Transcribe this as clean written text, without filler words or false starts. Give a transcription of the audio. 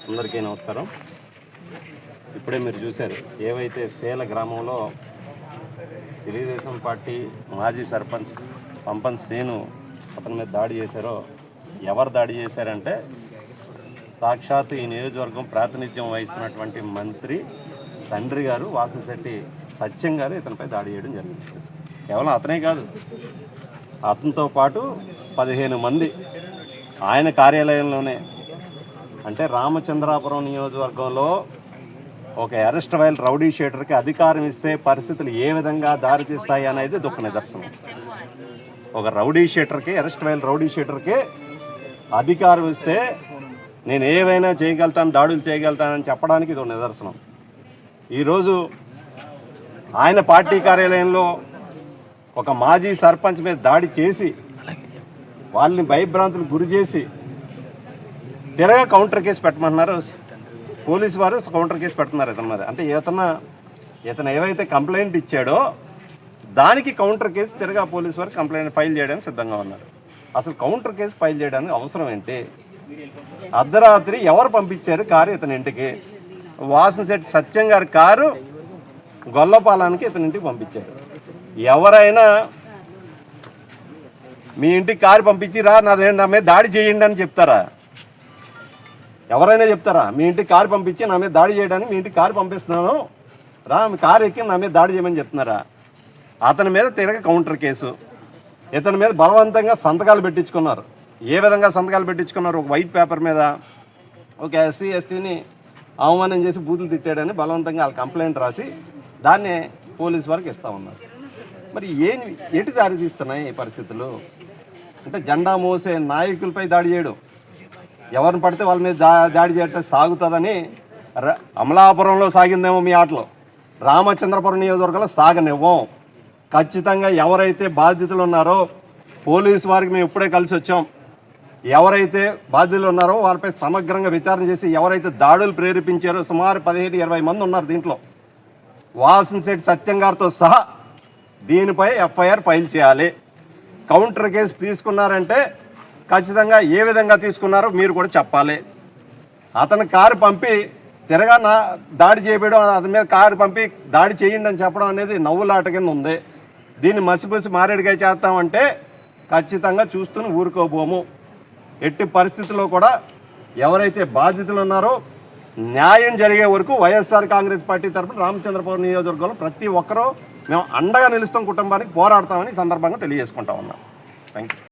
అందరికీ నమస్కారం. ఇప్పుడే మీరు చూశారు ఏవైతే సేల గ్రామంలో తెలుగుదేశం పార్టీ మాజీ సర్పంచ్ పంపన్ శ్రీను అతని మీద దాడి చేశారో, ఎవరు దాడి చేశారంటే సాక్షాత్ ఈ నియోజకవర్గం ప్రాతినిధ్యం వహిస్తున్నటువంటి మంత్రి తండ్రి గారు వాసంశెట్టి సత్యం గారు ఇతనిపై దాడి చేయడం జరిగింది. కేవలం అతనే కాదు, అతనితో పాటు 15 మంది ఆయన కార్యాలయంలోనే, అంటే రామచంద్రాపురం నియోజకవర్గంలో ఒక అరెస్ట్ వైల్ రౌడీ షీటర్కి అధికారం ఇస్తే పరిస్థితులు ఏ విధంగా దారితీస్తాయి అనేది దుఃఖ నిదర్శనం. ఒక రౌడీ షీటర్కి, అరెస్ట్ వైల్ రౌడీ షీటర్కి అధికారం ఇస్తే నేను ఏవైనా చేయగలుగుతాను, దాడులు చేయగలుగుతానని చెప్పడానికి ఇది ఒక నిదర్శనం. ఈరోజు ఆయన పార్టీ కార్యాలయంలో ఒక మాజీ సర్పంచ్ మీద దాడి చేసి వాళ్ళని భయభ్రాంతులకు గురి చేసి తిరగా కౌంటర్ కేసు పెట్టమంటున్నారు. పోలీసు వారు కౌంటర్ కేసు పెడుతున్నారు ఇతని మీద. అంటే ఇతను ఏవైతే కంప్లైంట్ ఇచ్చాడో దానికి కౌంటర్ కేసు తిరగా పోలీసు వారు కంప్లైంట్ ఫైల్ చేయడానికి సిద్ధంగా ఉన్నారు. అసలు కౌంటర్ కేసు ఫైల్ చేయడానికి అవసరం ఏంటి? అర్ధరాత్రి ఎవరు పంపించారు కారు ఇతని ఇంటికి? వాసంశెట్టి సత్యం గారి కారు గొల్లపాలానికి ఇతని ఇంటికి పంపించారు. ఎవరైనా మీ ఇంటికి కారు పంపించి రా నా మీద దాడి చేయండి అని చెప్తారా? ఎవరైనా చెప్తారా? మీ ఇంటికి కారు పంపించి నా మీద దాడి చేయడానికి మీ ఇంటికి కారు పంపిస్తున్నాను రా, మీ కారు ఎక్కి నా మీద దాడి చేయమని చెప్తున్నారా? అతని మీద తిరగ కౌంటర్ కేసు, ఇతని మీద బలవంతంగా సంతకాలు పెట్టించుకున్నారు. ఏ విధంగా సంతకాలు పెట్టించుకున్నారు? ఒక వైట్ పేపర్ మీద ఒక ఎస్సీ ఎస్టీని అవమానం చేసి బూతులు తిట్టాడని బలవంతంగా వాళ్ళ కంప్లైంట్ రాసి దాన్ని పోలీసు వారికి ఇస్తూ ఉన్నారు. మరి ఎటు దారి తీస్తున్నాయి ఈ పరిస్థితులు? అంటే జెండా మోసే నాయకులపై దాడి చేయడం, ఎవరిని పడితే వాళ్ళ మీద దాడి చేయటం సాగుతుందని అమలాపురంలో సాగిందేమో మీ ఆటలో, రామచంద్రపురం నియోజకవర్గంలో సాగనివ్వం. ఖచ్చితంగా ఎవరైతే బాధితులు ఉన్నారో పోలీసు వారికి మేము ఇప్పుడే కలిసి వచ్చాం. ఎవరైతే బాధితులు ఉన్నారో వారిపై సమగ్రంగా విచారణ చేసి ఎవరైతే దాడులు ప్రేరేపించారో సుమారు 15-20 మంది ఉన్నారు దీంట్లో, వాసంశెట్టి సత్యం గారితో సహా దీనిపై ఎఫ్ఐఆర్ ఫైల్ చేయాలి. కౌంటర్ కేసు తీసుకున్నారంటే ఖచ్చితంగా ఏ విధంగా తీసుకున్నారో మీరు కూడా చెప్పాలి. అతను కారు పంపి తిరగా దాడి చేయడం, అతని మీద కారు పంపి దాడి చేయండి అని చెప్పడం అనేది నవ్వులాట కింద ఉంది. దీన్ని మసిపూసి మారేడుగా చేస్తామంటే ఖచ్చితంగా చూస్తూ ఊరుకోబోము. ఎట్టి పరిస్థితుల్లో కూడా ఎవరైతే బాధితులు ఉన్నారో న్యాయం జరిగే వరకు వైఎస్ఆర్ కాంగ్రెస్ పార్టీ తరఫున రామచంద్రపురం నియోజకవర్గంలో ప్రతి ఒక్కరూ మేము అండగా నిలుస్తాం, కుటుంబానికి పోరాడతామని సందర్భంగా తెలియజేసుకుంటా ఉన్నాం. Thank you.